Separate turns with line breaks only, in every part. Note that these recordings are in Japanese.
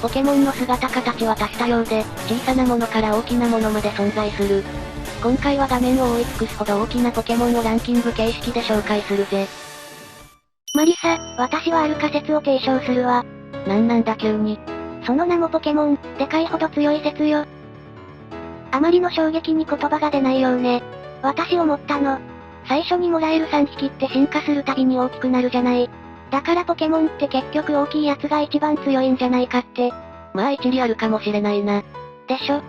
ポケモンの姿形は多種多様で、小さなものから大きなものまで存在する。今回は画面を覆い尽くすほど大きなポケモンをランキング形式で紹介するぜ。
マリサ、私はある仮説を提唱するわ。
なんだ急に。
その名もポケモン、でかいほど強い説よ。あまりの衝撃に言葉が出ないようね。私思ったの。最初にもらえる3匹って進化するたびに大きくなるじゃない。だからポケモンって結局大きいやつが一番強いんじゃないかって。
まあ一理あるかもしれないな。
でしょ。っ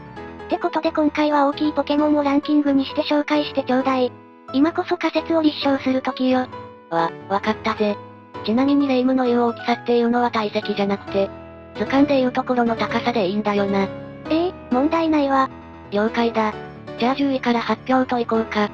てことで今回は大きいポケモンをランキングにして紹介してちょうだい。今こそ仮説を立証する時よ。
わかったぜ。ちなみにレイムの言う大きさっていうのは体積じゃなくて、図鑑でいうところの高さでいいんだよな。
問題ないわ。
了解だ。じゃあ10位から発表といこうか。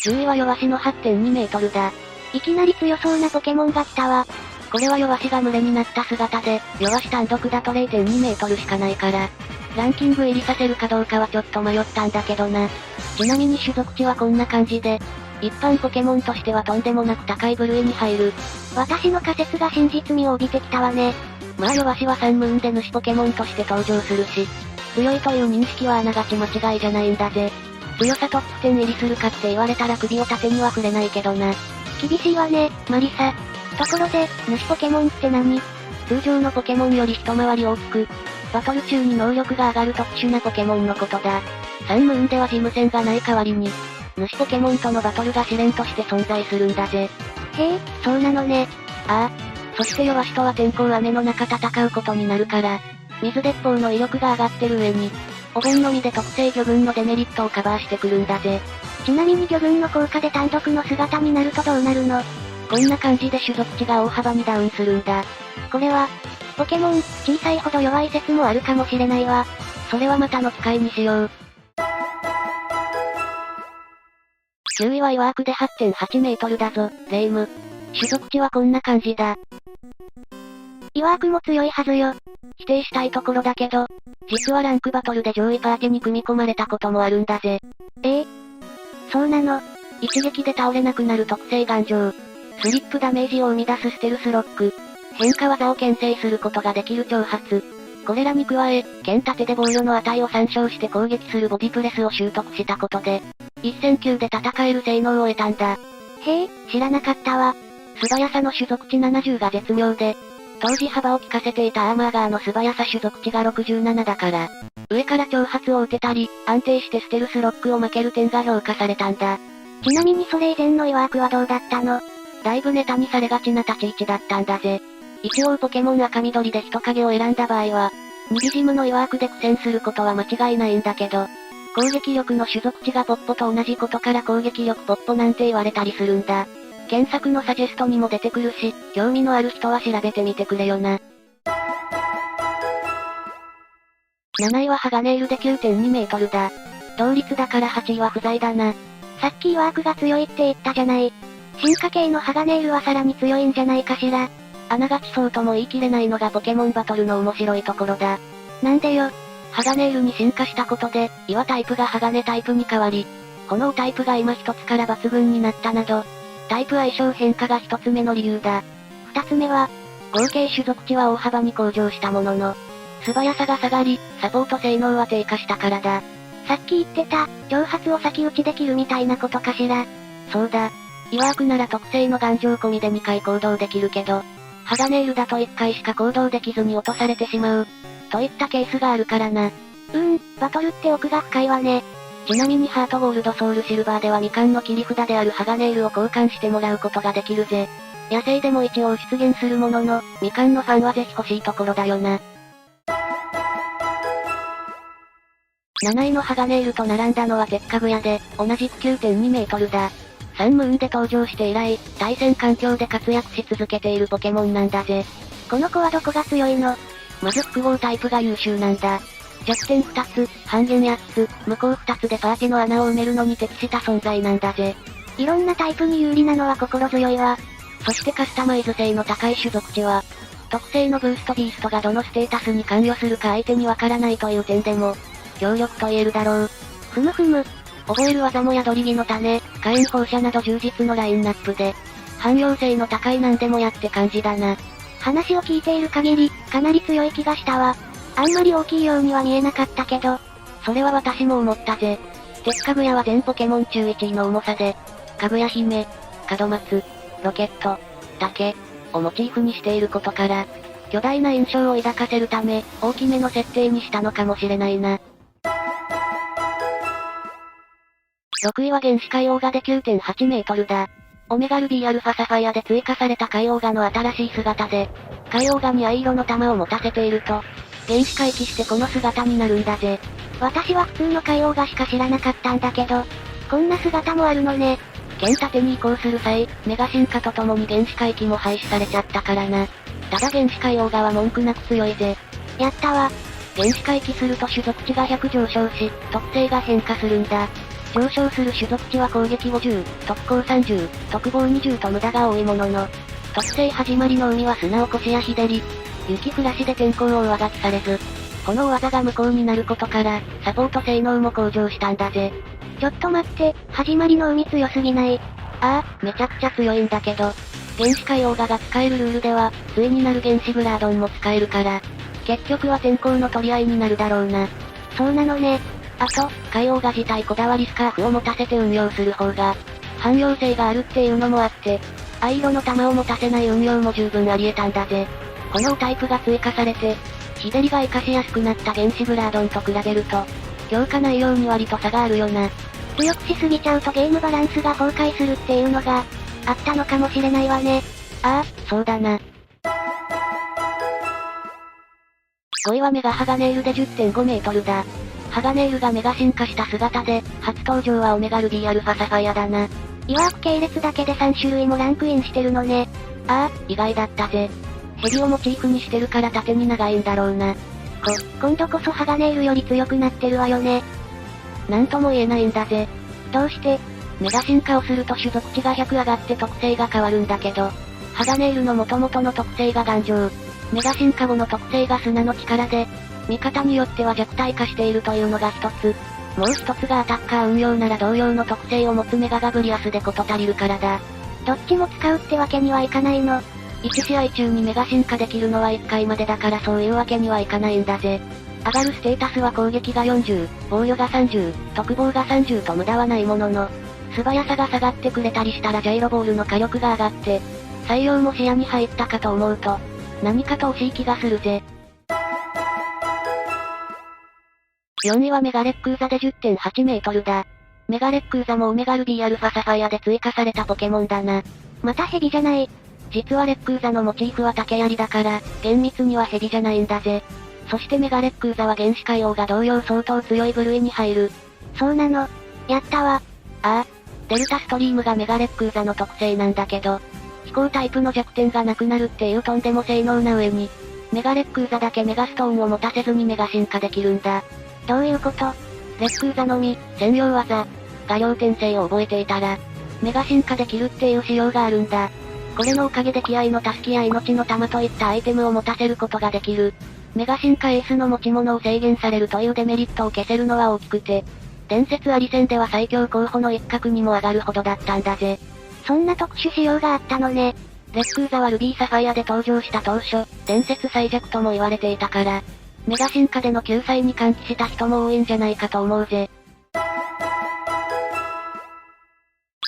10位は弱しの 8.2 メートルだ。
いきなり強そうなポケモンが来たわ。
これは弱しが群れになった姿で、弱し単独だと 0.2 メートルしかないから、ランキング入りさせるかどうかはちょっと迷ったんだけどな。ちなみに種族値はこんな感じで、一般ポケモンとしてはとんでもなく高い部類に入る。
私の仮説が真実味を帯びてきたわね。
まあ弱しはサンムーンで主ポケモンとして登場するし、強いという認識はあながち間違いじゃないんだぜ。強さトップ10入りするかって言われたら首を縦には触れないけどな。
厳しいわね、マリサ。ところで、主ポケモンって何？
通常のポケモンより一回り大きく、バトル中に能力が上がる特殊なポケモンのことだ。サンムーンでは事務戦がない代わりに、主ポケモンとのバトルが試練として存在するんだぜ。
へえ、そうなのね。
ああ。そして弱しとは天候雨の中戦うことになるから、水鉄砲の威力が上がってる上に、お盆のみで特性魚群のデメリットをカバーしてくるんだぜ。
ちなみに魚群の効果で単独の姿になるとどうなるの？
こんな感じで種族値が大幅にダウンするんだ。
これは、ポケモン、小さいほど弱い説もあるかもしれないわ。
それはまたの機会にしよう。9位はイワークで 8.8 メートルだぞ、レイム。種族値はこんな感じだ。
イワークも強いはずよ。
否定したいところだけど、実はランクバトルで上位パーティに組み込まれたこともあるんだぜ。
そうなの。
一撃で倒れなくなる特性頑丈。スリップダメージを生み出すステルスロック。変化技を牽制することができる挑発。これらに加え、剣盾で防御の値を参照して攻撃するボディプレスを習得したことで、一戦級で戦える性能を得たんだ。
へえ、知らなかったわ。
素早さの種族値70が絶妙で、当時幅を利かせていたアーマーガーの素早さ種族値が67だから、上から挑発を打てたり、安定してステルスロックを負ける点が評価されたんだ。
ちなみにそれ以前のイワークはどうだったの？
だいぶネタにされがちな立ち位置だったんだぜ。一応ポケモン赤緑で人影を選んだ場合は、ミリジムのイワークで苦戦することは間違いないんだけど、攻撃力の種族値がポッポと同じことから攻撃力ポッポなんて言われたりするんだ。検索のサジェストにも出てくるし、興味のある人は調べてみてくれよな。7位はハガネールで 9.2 メートルだ。同率だから8位は不在だな。
さっきイワークが強いって言ったじゃない。進化系のハガネールはさらに強いんじゃないかしら。
あながちそうとも言い切れないのがポケモンバトルの面白いところだ。
なんでよ。
ハガネールに進化したことで、岩タイプがハガネタイプに変わり、炎タイプが今一つから抜群になったなど、タイプ相性変化が一つ目の理由だ。
二つ目は、
合計種族値は大幅に向上したものの、素早さが下がり、サポート性能は低下したからだ。
さっき言ってた、挑発を先打ちできるみたいなことかしら。
そうだ。イワークなら特性の頑丈込みで2回行動できるけど、ハガネールだと1回しか行動できずに落とされてしまう。といったケースがあるからな。
バトルって奥が深いわね。
ちなみにハートゴールドソウルシルバーではみかんの切り札であるハガネールを交換してもらうことができるぜ。野生でも一応出現するものの、みかんのファンはぜひ欲しいところだよな。7位のハガネールと並んだのは鉄かぐやで、同じく 9.2 メートルだ。サンムーンで登場して以来、対戦環境で活躍し続けているポケモンなんだぜ。
この子はどこが強いの？
まず複合タイプが優秀なんだ。弱点2つ、半減8つ、無効2つでパーティの穴を埋めるのに適した存在なんだぜ。
いろんなタイプに有利なのは心強いわ。
そしてカスタマイズ性の高い種族値は、特性のブーストビーストがどのステータスに関与するか相手にわからないという点でも、強力と言えるだろう。
ふむふむ。
覚える技も宿り木の種、火炎放射など充実のラインナップで、汎用性の高い何でもやって感じだな。
話を聞いている限り、かなり強い気がしたわ。あんまり大きいようには見えなかったけど。
それは私も思ったぜ。鉄かぐやは全ポケモン中1位の重さで、かぐや姫、門松、ロケット、竹をモチーフにしていることから、巨大な印象を抱かせるため、大きめの設定にしたのかもしれないな。6位は原始海オーガで 9.8 メートルだ。オメガルビーアルファサファイアで追加された海オーガの新しい姿で、海オーガに藍色の玉を持たせていると、原始回帰してこの姿になるんだぜ。
私は普通の海オーガしか知らなかったんだけど、こんな姿もあるのね。
剣盾に移行する際、メガ進化とともに原始回帰も廃止されちゃったからな。ただ原始海オーガは文句なく強いぜ。
やったわ。
原始回帰すると種族値が100上昇し、特性が変化するんだ。上昇する種族値は攻撃50、特攻30、特防20と無駄が多いものの、特性始まりの海は砂起こしや日照り、雪降らしで天候を上書きされず、この大技が無効になることから、サポート性能も向上したんだぜ。
ちょっと待って、始まりの海強すぎない？
ああ、めちゃくちゃ強いんだけど、原始海オーガが使えるルールでは、対になる原始グラードンも使えるから、結局は天候の取り合いになるだろうな。
そうなのね。
あと、海オーガ自体こだわりスカーフを持たせて運用する方が、汎用性があるっていうのもあって、藍色の玉を持たせない運用も十分あり得たんだぜ。このタイプが追加されて、日照りが活かしやすくなった原始グラードンと比べると、強化内容に割と差があるよな。
強くしすぎちゃうとゲームバランスが崩壊するっていうのが、あったのかもしれないわね。
ああ、そうだな。5位はメガハガネールで 10.5 メートルだ。ハガネールがメガ進化した姿で、初登場はオメガルビーアルファサファイアだな。
イワーク系列だけで3種類もランクインしてるのね。
ああ、意外だったぜ。ヘビをモチーフにしてるから縦に長いんだろうな。
今度こそハガネールより強くなってるわよね。
なんとも言えないんだぜ。
どうして？
メガ進化をすると種族値が100上がって特性が変わるんだけど、ハガネールの元々の特性が頑丈。メガ進化後の特性が砂の力で、味方によっては弱体化しているというのが一つ。もう一つがアタッカー運用なら同様の特性を持つメガガブリアスで事足りるからだ。
どっちも使うってわけにはいかないの。
1試合中にメガ進化できるのは1回までだからそういうわけにはいかないんだぜ。上がるステータスは攻撃が40、防御が30、特防が30と無駄はないものの、素早さが下がってくれたりしたらジャイロボールの火力が上がって、採用も視野に入ったかと思うと、何かと惜しい気がするぜ。4位はメガレックーザで 10.8 メートルだ。メガレックーザもオメガルビーアルファサファイアで追加されたポケモンだな。
またヘビじゃない。
実はレックーザのモチーフは竹槍だから、厳密にはヘビじゃないんだぜ。そしてメガレックーザは原始海王が同様相当強い部類に入る。
そうなの。やったわ。
ああ。デルタストリームがメガレックーザの特性なんだけど、飛行タイプの弱点がなくなるっていうとんでも性能な上に、メガレックーザだけメガストーンを持たせずにメガ進化できるんだ。
どういうこと？
レックーザのみ、専用技、画量転生を覚えていたら、メガ進化できるっていう仕様があるんだ。これのおかげで気合のタスキや命の玉といったアイテムを持たせることができる。メガ進化エースの持ち物を制限されるというデメリットを消せるのは大きくて、伝説あり戦では最強候補の一角にも上がるほどだったんだぜ。
そんな特殊仕様があったのね。
レックーザはルビーサファイアで登場した当初、伝説最弱とも言われていたから、メガ進化での救済に歓喜した人も多いんじゃないかと思うぜ。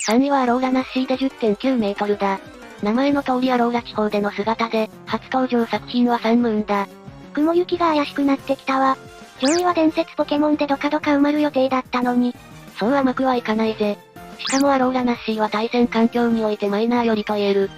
3位はアローラナッシーで 10.9 メートルだ。名前の通りアローラ地方での姿で、初登場作品はサンムーンだ。
雲行きが怪しくなってきたわ。上位は伝説ポケモンでドカドカ埋まる予定だったのに。
そう甘くはいかないぜ。しかもアローラナッシーは対戦環境においてマイナーよりと言える。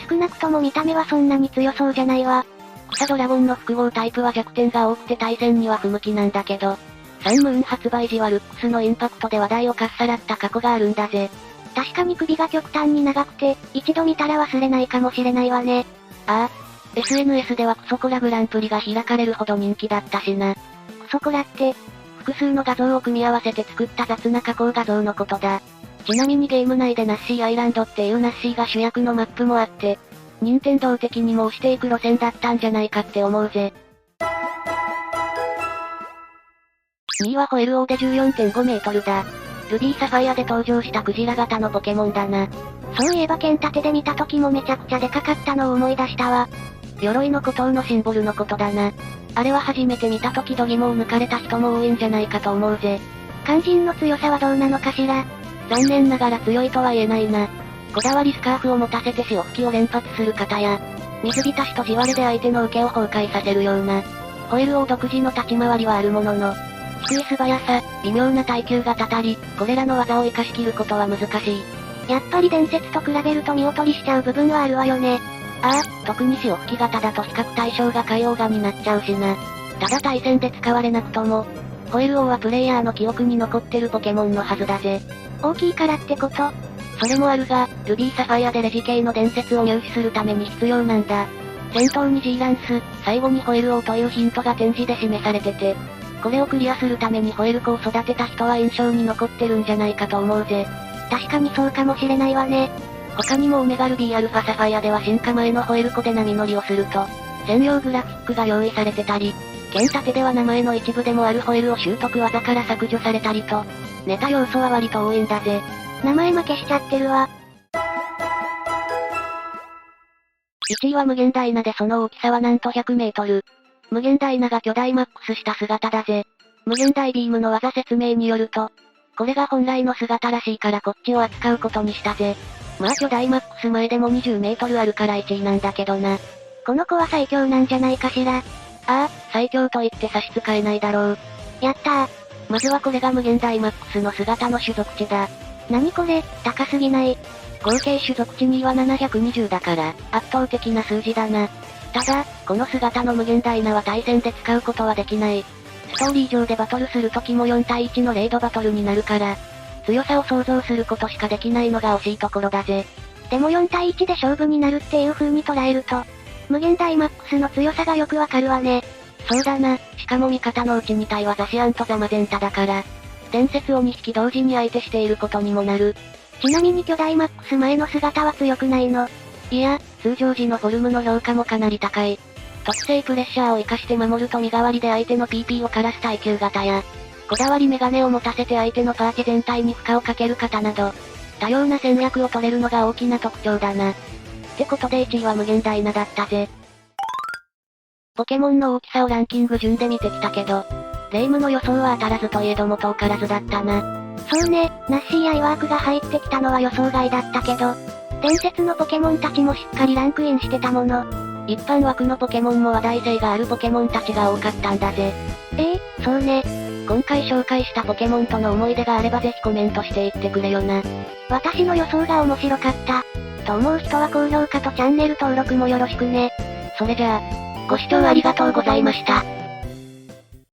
少なくとも見た目はそんなに強そうじゃないわ。
草ドラゴンの複合タイプは弱点が多くて対戦には不向きなんだけど、サンムーン発売時はルックスのインパクトで話題をかっさらった過去があるんだぜ。
確かに首が極端に長くて、一度見たら忘れないかもしれないわね。
ああ。SNS ではクソコラグランプリが開かれるほど人気だったしな。
クソコラって、
複数の画像を組み合わせて作った雑な加工画像のことだ。ちなみにゲーム内でナッシーアイランドっていうナッシーが主役のマップもあって、任天堂的にも押していく路線だったんじゃないかって思うぜ。2位はホエルオーで 14.5 メートルだ。ルビーサファイアで登場したクジラ型のポケモンだな。
そういえば剣盾で見た時もめちゃくちゃでかかったのを思い出したわ。
鎧の孤島のシンボルのことだな。あれは初めて見た時度肝を抜かれた人も多いんじゃないかと思うぜ。
肝心の強さはどうなのかしら。
残念ながら強いとは言えないな。こだわりスカーフを持たせて潮吹きを連発する方や、水浸しと地割れで相手の受けを崩壊させるような、ホエール王独自の立ち回りはあるものの、低い素早さ、微妙な耐久がたたり、これらの技を活かしきることは難しい。
やっぱり伝説と比べると見劣りしちゃう部分はあるわよね。
ああ、特に潮吹き型だと比較対象が海王神になっちゃうしな。ただ対戦で使われなくとも、ホエール王はプレイヤーの記憶に残ってるポケモンのはずだぜ。
大きいからってこと？
それもあるが、ルビーサファイアでレジ系の伝説を入手するために必要なんだ。戦闘に G ランス、最後にホエール王というヒントが展示で示されてて、これをクリアするためにホエール子を育てた人は印象に残ってるんじゃないかと思うぜ。
確かにそうかもしれないわね。
他にもオメガルビーアルファサファイアでは進化前のホエール子で波乗りをすると、専用グラフィックが用意されてたり、剣盾では名前の一部でもあるホエールを習得技から削除されたりと、ネタ要素は割と多いんだぜ。
名前負けしちゃってるわ。
1位は無限ダイナでその大きさはなんと100メートル。無限ダイナが巨大マックスした姿だぜ。無限大ビームの技説明によると、これが本来の姿らしいからこっちを扱うことにしたぜ。まあ巨大マックス前でも20メートルあるから1位なんだけどな。
この子は最強なんじゃないかしら。
ああ、最強と言って差し支えないだろう。
やったー。
まずはこれが無限大マックスの姿の種族値だ。
何これ、高すぎない。
合計種族値2位は720だから、圧倒的な数字だな。ただ、この姿の無限ダイナは対戦で使うことはできない。ストーリー上でバトルする時も4対1のレイドバトルになるから、強さを想像することしかできないのが惜しいところだぜ。
でも4対1で勝負になるっていう風に捉えると、無限大マックスの強さがよくわかるわね。
そうだな、しかも味方のうち2体はザシアンとザマゼンタだから、伝説を2匹同時に相手していることにもなる。
ちなみに巨大マックス前の姿は強くないの？
いや、通常時のフォルムの評価もかなり高い。特性プレッシャーを活かして守ると身代わりで相手の PP を枯らす耐久型や、こだわりメガネを持たせて相手のパーチ全体に負荷をかける方など、多様な戦略を取れるのが大きな特徴だな。ってことで1位は無限ダイナだったぜ。ポケモンの大きさをランキング順で見てきたけど、レイムの予想は当たらずといえども遠からずだったな。
そうね、ナッシーやイワークが入ってきたのは予想外だったけど、伝説のポケモンたちもしっかりランクインしてたもの。
一般枠のポケモンも話題性があるポケモンたちが多かったんだぜ。
そうね。
今回紹介したポケモンとの思い出があればぜひコメントしていってくれよな。
私の予想が面白かった。と思う人は高評価とチャンネル登録もよろしくね。
それじゃあ、ご視聴ありがとうございました。